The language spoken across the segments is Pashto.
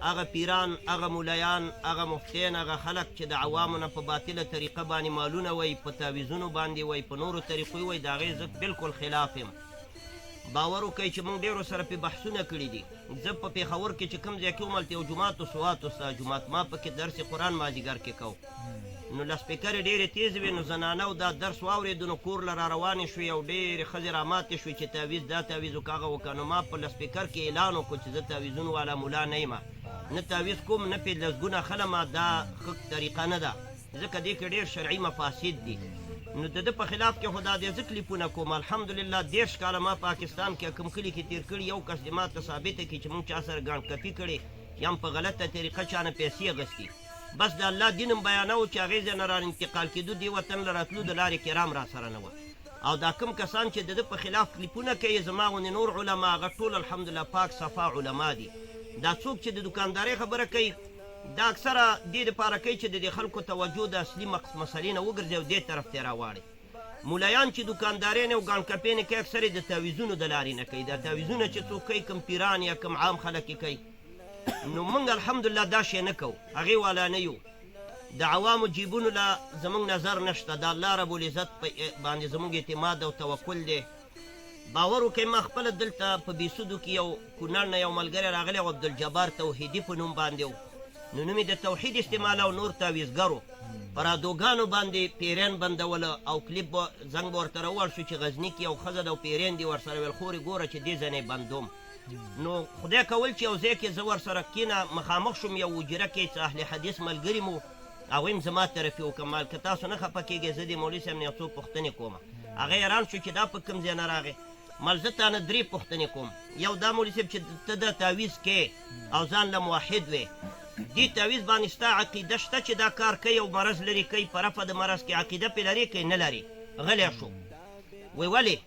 هغه پیران، هغه مولیان، هغه مفتین، هغه خلق چې د عوامو نه په باطله طریقه باندې مالونه وی، په تعویزونو باندې وی، په نورو طریقو وی، د هغې زه بلکل خلاف یم. باور وکئ چې موږ ډېرو سره پې بحثونه کړي دي. زه په پېښور کې چې کوم ځای کې وم هلته یو جومات و، سوات استاد جومات، ما پکې درس قرآن مازدیګر کې کو، نو لسپیکرې ډېرې تیزې وې، نو زنانو دا درس واورېدو، نو کور له را روانې شوې او ډېرې ښځې را ماتې شوې چې تعویز دا تعویز وکړه هغه وکړه. نو ما په لسپیکر کې اعلان وکړو چې زه تعویزونو والا ملا نه یم، نه تعویز کوم، نه پې لسګونه خلم، دا ښه طریقه نه ده، ځکه دې کې ډېر شرعي مفاسد دي. نو د ده په خلاف کې خو دا دی زه کلیپونه کوم. الحمدلله 13 کاله ما پاکستان کې کوم کلي کې تېر کړي، یو کس دې ما ته ثابته کړي چې موږ چا سره ګاڼ کپي کړې یا هم په غلطه طریقه چا نه پیسې اخیستي. بس د الله دین هم بیانوو چې هغې ځای نه را انتقال کېدو، دې وطن له راتلو د لارې کرام را سره نه وه. او دا کوم کسان چې د ده په خلاف کلیپونه کوي، زما غوندې نور علما، هغه ټول الحمدلله پاک صفا علما دي. دا څوک چې د دوکاندارۍ خبره کوي، دا اکثره دې دپاره کوي چې د دې خلکو توجه د اصلي مسلې نه وګرځي او دې طرف ته یې راواړي. مولیان چې دوکاندارۍ نه او ګاڼ کپۍ نه کوي، اکثر یې د تعویزونو د لارې نه کوي. دا تعویزونه چې څوک کوي، کوم پیران یا کوم عام خلک یې کوي، نو موږ الحمدلله دا شی نه کوو، هغې والا نه یو. د عوامو جیبونو له زموږ نظر نشته، د الله رب العزت باندې زموږ اعتماد او توکل دی. باور وکړئ ما خپله دلته په بیسودو کې یو کونړ نه یو ملګری راغلی و، عبدالجبار توحیدي په نوم باندې و، نو نوم یې د توحید استعمال او نور تعویزګرو په رادوګانو باندې پیرین بندوله او کلیپ به زنګ به ورته راوړ شو چې غزني کې یو ښځه ده او پیرین دي ورسره ویل خورې ګوره چې دې ځنې بندوم. نو خدای کول چې یو ځای کې زه ورسره کینه مخامخ شوم، یو وجره کې چې اهل حدیث ملګري مو، هغوی هم زما طرفي وکړه، که تاسو نه خفه کېږئ زه دې مولوي صاحب نه یو څو پوښتنې کومه. هغه حیران شو چې دا په کوم ځای نه راغې؟ مال زه تا نه 3 پوښتنې کوم. یو دا مولوي صاحب چې ته د تعویز کې او ځان له موحد وې، دې تعویز باندې ستا عقیده شته چې دا کار کوي او مرض لرې کوي، په رفع د مرض کې عقیده پې لرې که نه لرې؟ غلی شو. وی ولې؟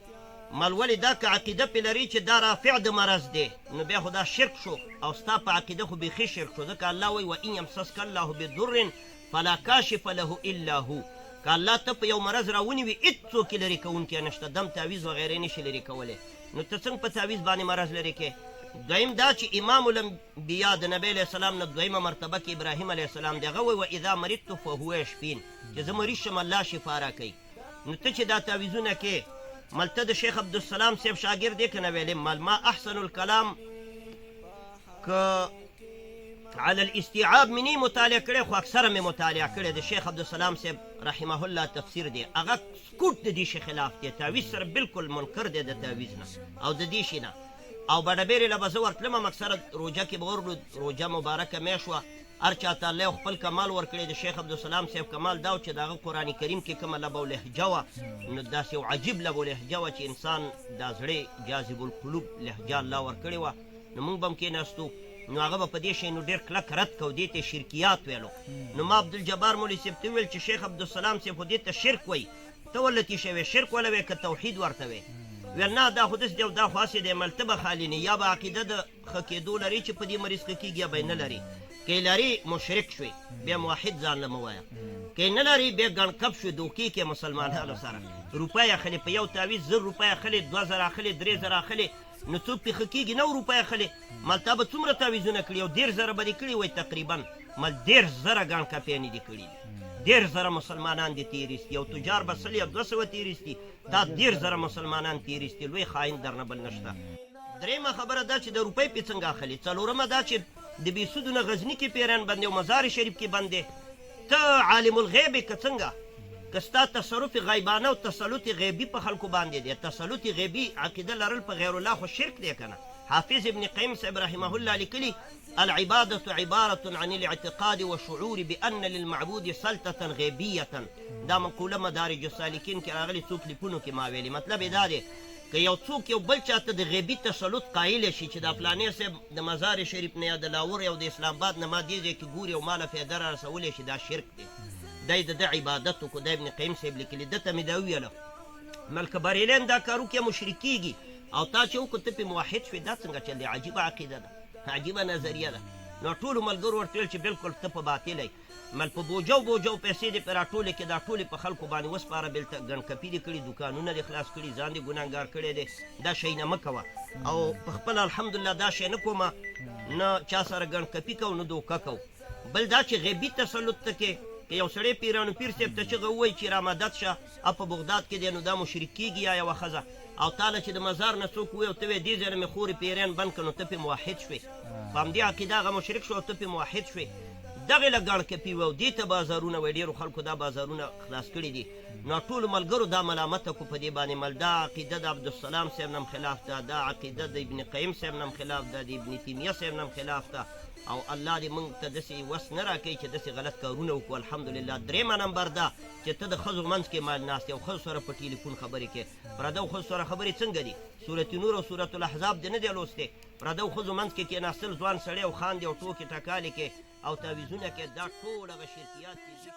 مال ولې دا که عقیده پې لري چې دا رافع د مرض دی، نو بیا خو دا شرک شو، او ستا په عقیده خو بیخي شرک شو، ځکه الله وایي وان یمسسک الله بضر فلا کاشف له الا هو. که الله ته په یو مرض راونیوي، هېڅوک یې لرې کوونکی نشته، دم تعویز وغیرې نشي لرې کولی، نو ته څنګه په تعویز باندې مرض لرې کې؟ دویم دا چې امام الانبیا د نبی علیه السلام نه دویمه مرتبه کې ابراهیم علیه السلام دی، هغه وایي واذا مرضت فهو یشفین، چې زه مریض شم الله شفا راکوي. نو ته چې دا تعویزونه کې، مال ته د شیخ عبدالسلام صاحب شاګرد یې که نه ویلې؟ مال ما احسن الکلام که على الاستيعاب منی مطالعه کړی، خو اکثره مې مطالعه کړی د شیخ عبدالسلام صاحب رحمه الله تفسیر دی، هغه سکوت د دې شي خلاف دی، تعویز سره بلکل منکر دی د تعویز نه او د دې شي نه. او بډبېرې له به زه ورتلم، هم اکثره روژه کې به ورلو، روژه مبارکه میاشت وه، هر چا ته الله خپل کمال ورکړی. د شیخ عبدالسلام صاحب کمال دا و چې د هغه قرآن کریم کې کومه لبه و لهجه وه، نو داسې یو عجیب لبه و لهجه وه چې انسان دا زړې جاذب القلوب لهجه الله ورکړې وه. نو موږ به هم کېناستو، نو هغه به په دې شی نو ډېر کلک رد کو، دې ته شرکیات ویلو. نو ما عبدالجبار مولوي صاحب ته وویل چې شیخ عبدالسلام صاحب خو دې ته شرک وایي، ته ولې تېشه وې؟ شرک وله وې که توحید ورته وې؟ ویل نه دا خو داسې دی او دا خو هسې دی، ملته به خالي نه، یا به عقیده د ښه کېدو لري چې په دې مریض ښه کېږي، یا به یې نه لري. که یې لري مشرک شوې، بیا موحد ځان له مه وایه. که یې نه لري بیا ګڼ کپ شوې، دوکې کې مسلمانانو سره روپۍ اخلي، په یو تعویز 1000 روپۍ اخلي، 2000 اخلي، 3000 اخلي، نو څوک پې ښه کېږي 9 روپۍ اخلي. مال تا به څومره تعویزونه کړي؟ او 10000 به دې کړي وای تقریبا، مال 10000 ګڼ کپۍ نه دي کړي، 10000 مسلمانان دي تېرېستي، او تجار به 100 یا 200 تېرېستي، دا 10000 مسلمانان تېرېستي، لوی خاین در نه بل نشته. درېیمه خبره دا چې د روپۍ پې څنګه اخلي. څلورمه دا چې د بیسودو نه غزني کې پیران بندې او مزار شریف کې بندې، ته عالم الغیب که څنګه؟ که ستا تصرف غیبانه او تسلط غیبي په خلکو باندې دی، تسلط غیبي عقیده لرل په غیر الله خو شرک دی که نه؟ حافظ ابن قیم صاحب رحمه الله لیکلي العبادة عبارة عن الاعتقاد والشعور بأن للمعبود سلطة غیبیة. دا مقوله مدارج السالکین کې راغلي، څو کلیپونو کې ما ویلي. مطلب یې دا دی که یو څوک یو بل چاته د غیبي تسلط قایل شي چې دا فلانې صاحب د مزار شریف نه یا د لاهور یا د اسلام آباد نه ما دې ځای کې ګوري او ما له فایده را رسولی شي، دا شرک دی. دی د ده عبادت وکړو. دا ابن قیم صاحب لیکلي، ده ته مې دا وویله مل که بریلیان دا کار وکړي مشرکېږي، او تا چې وکړو ته پې موحد شوې، دا څنګه چل دی؟ عجیبه عقیده ده، عجیبه نظریه ده. نو ټولو ملګرو ورته ویل چې بالکل ته په باطل مل په بوجو پیسې دې پې راټولې کړې دا ټولې په خلکو باندې وسپاره بېلته ګڼکپي دې کړي دوکانونه دې خلاص کړي ځان دې ګناهګار کړی دی دا شی نه مه کوه او په خپله الحمدلله دا شی نه کومه نه چا سره ګڼکپي کوو نه دوکه کوو بل دا چې غیبي تسلط ته کې که یو سړی پیرانو پیر صاحب ته چغه ووایي چې را مدد شه په بغداد کې دی نو دا مشرک کېږي یا یوه ښځه او تاله چې د مزار نه څوک ووایي او ته وایې دې ځای نه مې خورې پیریان بند کړه نو ته پې موحد شوې په همدې عقیده هغه مشرک شو او ته پې موحد شوې دغې له ګڼکپي وه او دې ته بازارونه وایي ډېرو خلکو دا بازارونه خلاص کړي دي نو ټولو ملګرو دا ملامته کو په دې باندې مل دا عقیده د عبدالسلام صاحب نه هم خلاف ده دا عقیده د ابن قیم صاحب نه هم خلاف ده د ابن تیمیه صاحب نه هم خلاف ده او الله دې موږ ته داسې وس نه راکوي چې داسې غلط کارونه وکړو الحمدلله درېیمه نمبر ده چې ته د ښځو منځ کې مال ناست یې او ښځو سره په ټلیفون خبرې کې پردو ښځو سره خبرې څنګه دي سورت نور او سورت الاحزاب دې نه دی لوستی پردو ښځو منځ کې کېناستل ځوان سړی او خاندي او ټوکې ټکالې کې او تعویذونه کې دا ټول هغه شرکیات دي